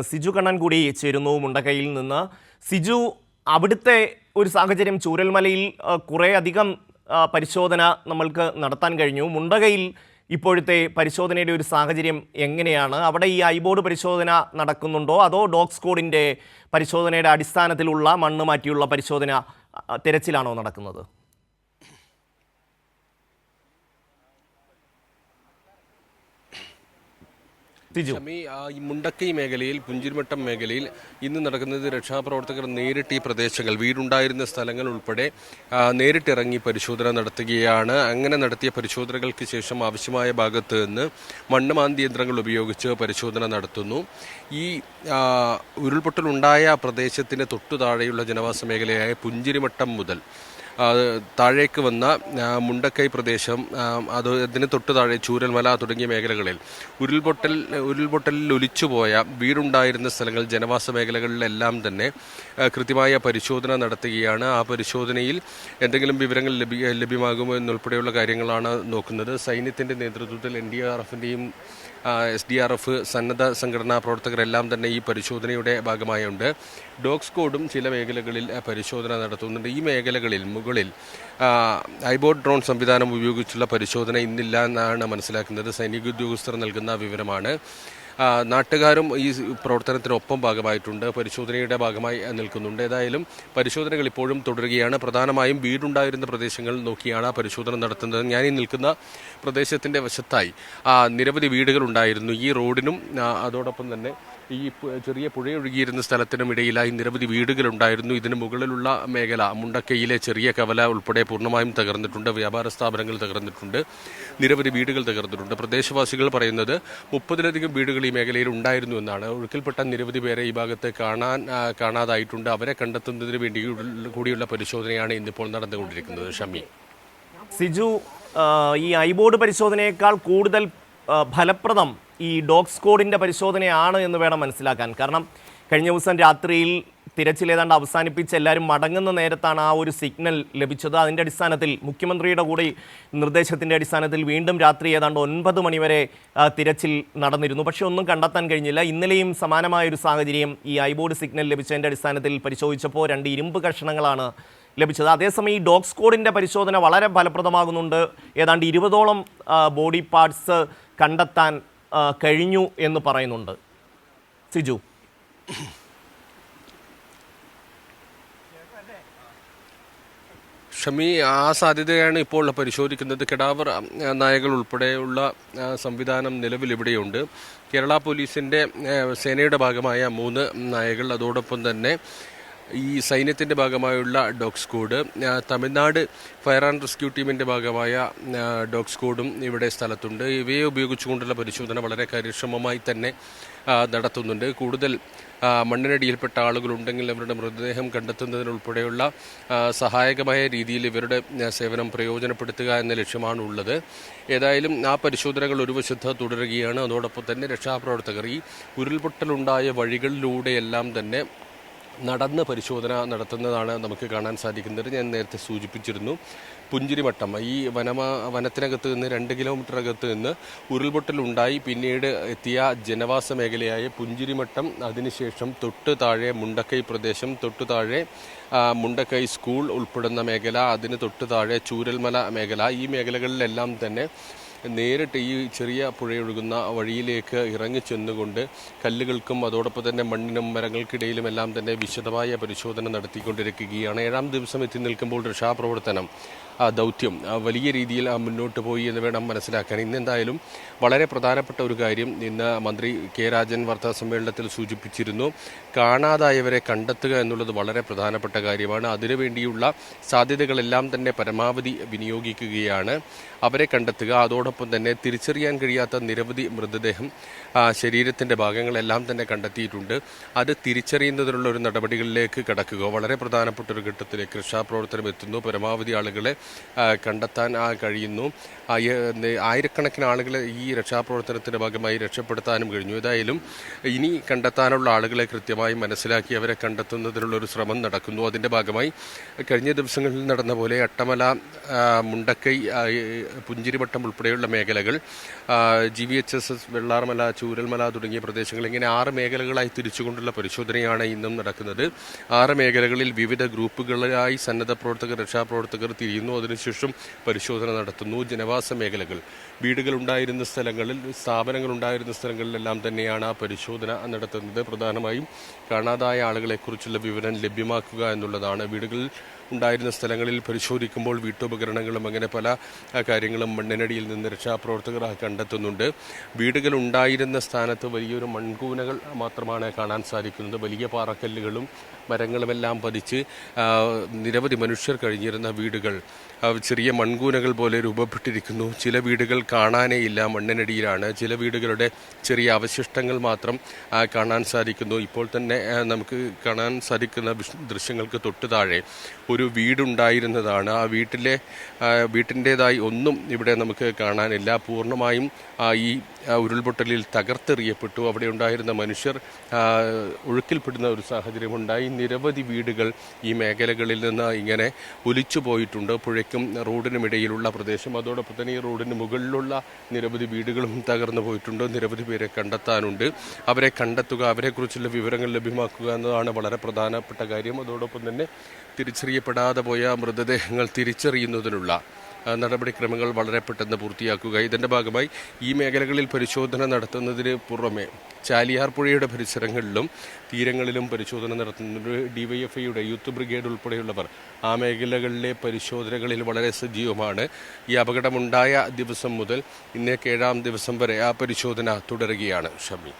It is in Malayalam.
സിജു കണ്ണൻ കൂടി ചേരുന്നു മുണ്ടക്കയിൽ നിന്ന്. സിജു, അവിടുത്തെ ഒരു സാഹചര്യം ചൂരൽമലയിൽ കുറേ അധികം പരിശോധന നമ്മൾക്ക് നടത്താൻ കഴിഞ്ഞു. മുണ്ടകയിൽ ഇപ്പോഴത്തെ പരിശോധനയുടെ ഒരു സാഹചര്യം എങ്ങനെയാണ്? അവിടെ ഈ ഐബോർഡ് പരിശോധന നടക്കുന്നുണ്ടോ, അതോ ഡോഗ് സ്ക്വാഡിൻ്റെ പരിശോധനയുടെ അടിസ്ഥാനത്തിലുള്ള മണ്ണ് മാറ്റിയുള്ള പരിശോധന തിരച്ചിലാണോ നടക്കുന്നത്? ഈ മുണ്ടക്കൈ മേഖലയിൽ, പുഞ്ചിരിമട്ടം മേഖലയിൽ ഇന്ന് നടക്കുന്നത് രക്ഷാപ്രവർത്തകർ നേരിട്ട് ഈ പ്രദേശങ്ങൾ, വീടുണ്ടായിരുന്ന സ്ഥലങ്ങൾ ഉൾപ്പെടെ നേരിട്ടിറങ്ങി പരിശോധന നടത്തുകയാണ്. അങ്ങനെ നടത്തിയ പരിശോധനകൾക്ക് ശേഷം ആവശ്യമായ ഭാഗത്ത് നിന്ന് മണ്ണ് മാന്തി യന്ത്രങ്ങൾ ഉപയോഗിച്ച് പരിശോധന നടത്തുന്നു. ഈ ഉരുൾപൊട്ടലുണ്ടായ പ്രദേശത്തിന് തൊട്ടു താഴെയുള്ള ജനവാസ മേഖലയായ പുഞ്ചിരിമട്ടം മുതൽ താഴേക്ക് വന്ന മുണ്ടക്കൈ പ്രദേശം, അതിന് തൊട്ടു താഴെ ചൂരൽമല തുടങ്ങിയ മേഖലകളിൽ ഉരുൾപൊട്ടലിൽ ഒലിച്ചുപോയ വീടുണ്ടായിരുന്ന സ്ഥലങ്ങൾ, ജനവാസ മേഖലകളിലെല്ലാം തന്നെ കൃത്യമായ പരിശോധന നടത്തുകയാണ്. ആ പരിശോധനയിൽ എന്തെങ്കിലും വിവരങ്ങൾ ലഭ്യമാകുമോ എന്നുൾപ്പെടെയുള്ള കാര്യങ്ങളാണ് നോക്കുന്നത്. സൈന്യത്തിൻ്റെ നേതൃത്വത്തിൽ NDRFൻ്റെയും SDRF സന്നദ്ധ സംഘടനാ പ്രവർത്തകരെല്ലാം തന്നെ ഈ പരിശോധനയുടെ ഭാഗമായുണ്ട്. ഡോഗ് സ്ക്വാഡും ചില മേഖലകളിൽ പരിശോധന നടത്തുന്നുണ്ട്. ഈ മേഖലകളിൽ മുകളിൽ ഐബോർഡ് ഡ്രോൺ സംവിധാനം ഉപയോഗിച്ചുള്ള പരിശോധന ഇന്നില്ല എന്നാണ് മനസ്സിലാക്കുന്നത്. സൈനിക ഉദ്യോഗസ്ഥർ നൽകുന്ന വിവരമാണ്. നാട്ടുകാരും ഈ പ്രവർത്തനത്തിനൊപ്പം ഭാഗമായിട്ടുണ്ട്, പരിശോധനയുടെ ഭാഗമായി നിൽക്കുന്നുണ്ട്. ഏതായാലും പരിശോധനകൾ ഇപ്പോഴും തുടരുകയാണ്. പ്രധാനമായും വീടുണ്ടായിരുന്ന പ്രദേശങ്ങൾ നോക്കിയാണ് പരിശോധന നടത്തുന്നത്. ഞാൻ ഈ നിൽക്കുന്ന പ്രദേശത്തിൻ്റെ വശത്തായി നിരവധി വീടുകൾ ഉണ്ടായിരുന്നു. ഈ റോഡിനും അതോടൊപ്പം തന്നെ ഈ ചെറിയ പുഴയൊഴുകിയിരുന്ന സ്ഥലത്തിനും ഇടയിലായി നിരവധി വീടുകളുണ്ടായിരുന്നു. ഇതിന് മുകളിലുള്ള മേഖല, മുണ്ടക്കയിലെ ചെറിയ കവല ഉൾപ്പെടെ പൂർണ്ണമായും തകർന്നിട്ടുണ്ട്. വ്യാപാര സ്ഥാപനങ്ങൾ തകർന്നിട്ടുണ്ട്, നിരവധി വീടുകൾ തകർന്നിട്ടുണ്ട്. പ്രദേശവാസികൾ പറയുന്നത് 30-ലധികം വീടുകൾ ഈ മേഖലയിൽ ഉണ്ടായിരുന്നു എന്നാണ്. ഒഴുക്കിൽപ്പെട്ട നിരവധി പേരെ ഈ ഭാഗത്ത് കാണാതായിട്ടുണ്ട്. അവരെ കണ്ടെത്തുന്നതിന് വേണ്ടി കൂടിയുള്ള പരിശോധനയാണ് ഇന്നിപ്പോൾ നടന്നുകൊണ്ടിരിക്കുന്നത്. ഷമി, സിജു, ഈ ഐബോർഡ് പരിശോധനയേക്കാൾ കൂടുതൽ ഫലപ്രദം ഈ ഡോഗ് സ്ക്വാഡിൻ്റെ പരിശോധനയാണ് എന്ന് വേണം മനസ്സിലാക്കാൻ. കാരണം കഴിഞ്ഞ ദിവസം രാത്രിയിൽ തിരച്ചിൽ ഏതാണ്ട് അവസാനിപ്പിച്ച് എല്ലാവരും മടങ്ങുന്ന നേരത്താണ് ആ ഒരു സിഗ്നൽ ലഭിച്ചത്. അതിൻ്റെ അടിസ്ഥാനത്തിൽ, മുഖ്യമന്ത്രിയുടെ കൂടി നിർദ്ദേശത്തിൻ്റെ അടിസ്ഥാനത്തിൽ വീണ്ടും രാത്രി ഏതാണ്ട് 9 മണിവരെ തിരച്ചിൽ നടന്നിരുന്നു. പക്ഷേ ഒന്നും കണ്ടെത്താൻ കഴിഞ്ഞില്ല. ഇന്നലെയും സമാനമായൊരു സാഹചര്യം ഈ ഐബോർഡ് സിഗ്നൽ ലഭിച്ചതിൻ്റെ അടിസ്ഥാനത്തിൽ പരിശോധിച്ചപ്പോൾ 2 ഇരുമ്പ് കഷണങ്ങളാണ് ലഭിച്ചത്. അതേസമയം ഈ ഡോഗ് സ്ക്വാഡിൻ്റെ പരിശോധന വളരെ ഫലപ്രദമാകുന്നുണ്ട്. ഏതാണ്ട് 20ഓളം ബോഡി പാർട്സ് കണ്ടെത്താൻ കഴിഞ്ഞു എന്ന് പറയുന്നുണ്ട്. സിജു, ഷമി, ആ സാധ്യതയാണ് ഇപ്പോൾ പരിശോധിക്കുന്നത്. കെടാവർ നായകൾ ഉൾപ്പെടെയുള്ള സംവിധാനം നിലവിൽ ഇവിടെയുണ്ട്. കേരള പോലീസിൻ്റെ സേനയുടെ ഭാഗമായ 3 നായകൾ, അതോടൊപ്പം തന്നെ ഈ സൈന്യത്തിൻ്റെ ഭാഗമായുള്ള dog squad, Tamil Nadu fire and rescue ടീമിൻ്റെ ഭാഗമായ ഡോഗ് സ്ക്വാഡും ഇവിടെ സ്ഥലത്തുണ്ട്. ഇവയെ ഉപയോഗിച്ചുകൊണ്ടുള്ള പരിശോധന വളരെ കാര്യക്ഷമമായി തന്നെ നടത്തുന്നുണ്ട്. കൂടുതൽ മണ്ണിനടിയിൽപ്പെട്ട ആളുകളുണ്ടെങ്കിൽ അവരുടെ മൃതദേഹം കണ്ടെത്തുന്നതിനുൾപ്പെടെയുള്ള സഹായകമായ രീതിയിൽ ഇവരുടെ സേവനം പ്രയോജനപ്പെടുത്തുക എന്ന ലക്ഷ്യമാണ് ഉള്ളത്. ഏതായാലും ആ പരിശോധനകൾ ഒരു വശത്ത് തുടരുകയാണ്. അതോടൊപ്പം തന്നെ രക്ഷാപ്രവർത്തകർ ഈ ഉരുൾപൊട്ടലുണ്ടായ വഴികളിലൂടെയെല്ലാം തന്നെ നടന്ന് പരിശോധന നടത്തുന്നതാണ് നമുക്ക് കാണാൻ സാധിക്കുന്നത്. ഞാൻ നേരത്തെ സൂചിപ്പിച്ചിരുന്നു, പുഞ്ചിരിമട്ടം, ഈ വനത്തിനകത്ത് നിന്ന് 2 കിലോമീറ്റർ അകത്ത് നിന്ന് ഉരുൾപൊട്ടലുണ്ടായി പിന്നീട് എത്തിയ ജനവാസ മേഖലയായ പുഞ്ചിരിമട്ടം, അതിനുശേഷം തൊട്ട് താഴെ മുണ്ടക്കൈ പ്രദേശം, തൊട്ടു താഴെ മുണ്ടക്കൈ സ്കൂൾ ഉൾപ്പെടുന്ന മേഖല, അതിന് തൊട്ട് താഴെ ചൂരൽമല മേഖല, ഈ മേഖലകളിലെല്ലാം തന്നെ നേരിട്ട് ഈ ചെറിയ പുഴയൊഴുകുന്ന വഴിയിലേക്ക് ഇറങ്ങിച്ചെന്നുകൊണ്ട് കല്ലുകൾക്കും അതോടൊപ്പം തന്നെ മണ്ണിനും മരങ്ങൾക്കിടയിലും എല്ലാം തന്നെ വിശദമായ പരിശോധന നടത്തിക്കൊണ്ടിരിക്കുകയാണ്. 7ാം ദിവസം എത്തി നിൽക്കുമ്പോൾ രക്ഷാപ്രവർത്തനം ദൗത്യം വലിയ രീതിയിൽ മുന്നോട്ട് പോയി എന്ന് വേണം മനസ്സിലാക്കാൻ. ഇന്നെന്തായാലും വളരെ പ്രധാനപ്പെട്ട ഒരു കാര്യം ഇന്ന് മന്ത്രി കെ രാജൻ വാർത്താ സമ്മേളനത്തിൽ സൂചിപ്പിച്ചിരുന്നു. കാണാതായവരെ കണ്ടെത്തുക എന്നുള്ളത് വളരെ പ്രധാനപ്പെട്ട കാര്യമാണ്. അതിനുവേണ്ടിയുള്ള സാധ്യതകളെല്ലാം തന്നെ പരമാവധി വിനിയോഗിക്കുകയാണ്. അവരെ കണ്ടെത്തുക, അതോടൊപ്പം തന്നെ തിരിച്ചറിയാൻ കഴിയാത്ത നിരവധി മൃതദേഹം, ശരീരത്തിൻ്റെ ഭാഗങ്ങളെല്ലാം തന്നെ കണ്ടെത്തിയിട്ടുണ്ട്. അത് തിരിച്ചറിയുന്നതിനുള്ള ഒരു നടപടികളിലേക്ക് കടക്കുക വളരെ പ്രധാനപ്പെട്ട ഒരു ഘട്ടത്തിലേക്ക് രക്ഷാപ്രവർത്തനം എത്തുന്നു. പരമാവധി ആളുകളെ കണ്ടെത്താൻ കഴിയുന്നു. ആയിരക്കണക്കിന് ആളുകളെ ഈ രക്ഷാപ്രവർത്തനത്തിൻ്റെ ഭാഗമായി രക്ഷപ്പെടുത്താനും കഴിഞ്ഞു. ഏതായാലും ഇനി കണ്ടെത്താനുള്ള ആളുകളെ കൃത്യമായി മനസ്സിലാക്കി അവരെ കണ്ടെത്തുന്നതിനുള്ളൊരു ശ്രമം നടക്കുന്നു. അതിൻ്റെ ഭാഗമായി കഴിഞ്ഞ ദിവസങ്ങളിൽ നടന്ന പോലെ അട്ടമല, മുണ്ടക്കൈ, പുഞ്ചിരിമട്ടം ഉൾപ്പെടെയുള്ള ഉൾപ്പെടെയുള്ള മേഖലകൾ, GVHS, വെള്ളാർമല, ചൂരൽമല തുടങ്ങിയ പ്രദേശങ്ങൾ, ഇങ്ങനെ 6 മേഖലകളായി തിരിച്ചുകൊണ്ടുള്ള പരിശോധനയാണ് ഇന്നും നടക്കുന്നത്. 6 മേഖലകളിൽ വിവിധ ഗ്രൂപ്പുകളായി സന്നദ്ധ പ്രവർത്തകർ, രക്ഷാപ്രവർത്തകർ തിരിയുന്നു. അതിനുശേഷം പരിശോധന നടത്തുന്നു. ജനവാസ മേഖലകൾ, വീടുകൾ ഉണ്ടായിരുന്ന സ്ഥലങ്ങളിൽ, സ്ഥാപനങ്ങൾ ഉണ്ടായിരുന്ന സ്ഥലങ്ങളിലെല്ലാം തന്നെയാണ് ആ പരിശോധന നടത്തുന്നത്. പ്രധാനമായും കാണാതായ ആളുകളെക്കുറിച്ചുള്ള വിവരം ലഭ്യമാക്കുക എന്നുള്ളതാണ്. വീടുകളിൽ ഉണ്ടായിരുന്ന സ്ഥലങ്ങളിൽ പരിശോധിക്കുമ്പോൾ വീട്ടുപകരണങ്ങളും അങ്ങനെ പല കാര്യങ്ങളും മണ്ണിനടിയിൽ നിന്ന് രക്ഷാപ്രവർത്തകർ കണ്ടെത്തുന്നുണ്ട്. വീടുകൾ ഉണ്ടായിരുന്ന സ്ഥാനത്ത് വലിയൊരു മൺകൂനകൾ മാത്രമാണ് കാണാൻ സാധിക്കുന്നത്. വലിയ പാറക്കല്ലുകളും മരങ്ങളുമെല്ലാം പതിച്ച് നിരവധി മനുഷ്യർ കഴിഞ്ഞിരുന്ന വീടുകൾ ചെറിയ മൺകൂനകൾ പോലെ രൂപപ്പെട്ടിരിക്കുന്നു. ചില വീടുകൾ കാണാനേ ഇല്ല, മണ്ണിനടിയിലാണ്. ചില വീടുകളുടെ ചെറിയ അവശിഷ്ടങ്ങൾ മാത്രം കാണാൻ സാധിക്കുന്നു. ഇപ്പോൾ തന്നെ നമുക്ക് കാണാൻ സാധിക്കുന്ന ദൃശ്യങ്ങൾക്ക് തൊട്ടു താഴെ ഒരു വീടുണ്ടായിരുന്നതാണ്. ആ വീട്ടിൻ്റെതായി ഒന്നും ഇവിടെ നമുക്ക് കാണാനില്ല. പൂർണ്ണമായും ഈ ഉരുൾപൊട്ടലിൽ തകർത്തെറിയപ്പെട്ടു. അവിടെ ഉണ്ടായിരുന്ന മനുഷ്യർ ഒഴുക്കിൽപ്പെടുന്ന ഒരു സാഹചര്യമുണ്ടായി. നിരവധി വീടുകൾ ഈ മേഖലകളിൽ നിന്ന് ഇങ്ങനെ ഒലിച്ചു പോയിട്ടുണ്ട്. പുഴയ്ക്കും റോഡിനുമിടയിലുള്ള പ്രദേശം, അതോടൊപ്പം തന്നെ ഈ റോഡിന് മുകളിലുള്ള നിരവധി വീടുകളും തകർന്നു പോയിട്ടുണ്ട്. നിരവധി പേരെ കണ്ടെത്താനുണ്ട്. അവരെ കണ്ടെത്തുക, അവരെക്കുറിച്ചുള്ള വിവരങ്ങൾ ലഭ്യമാക്കുക എന്നതാണ് വളരെ പ്രധാനപ്പെട്ട കാര്യം. അതോടൊപ്പം തന്നെ തിരിച്ചറിയപ്പെടാതെ പോയ മൃതദേഹങ്ങൾ തിരിച്ചറിയുന്നതിനുള്ള നടപടിക്രമങ്ങൾ വളരെ പെട്ടെന്ന് പൂർത്തിയാക്കുക. ഇതിൻ്റെ ഭാഗമായി ഈ മേഖലകളിൽ പരിശോധന നടത്തുന്നതിന് പുറമെ ചാലിയാർ പുഴയുടെ പരിസരങ്ങളിലും തീരങ്ങളിലും പരിശോധന നടത്തുന്നുണ്ട്. DYFIയുടെ യൂത്ത് ബ്രിഗേഡ് ഉൾപ്പെടെയുള്ളവർ ആ മേഖലകളിലെ പരിശോധനകളിൽ വളരെ സജീവമാണ്. ഈ അപകടമുണ്ടായ ദിവസം മുതൽ ഇന്നേക്ക് 7-ാം ദിവസം വരെ ആ പരിശോധന തുടരുകയാണ്. ഷമി.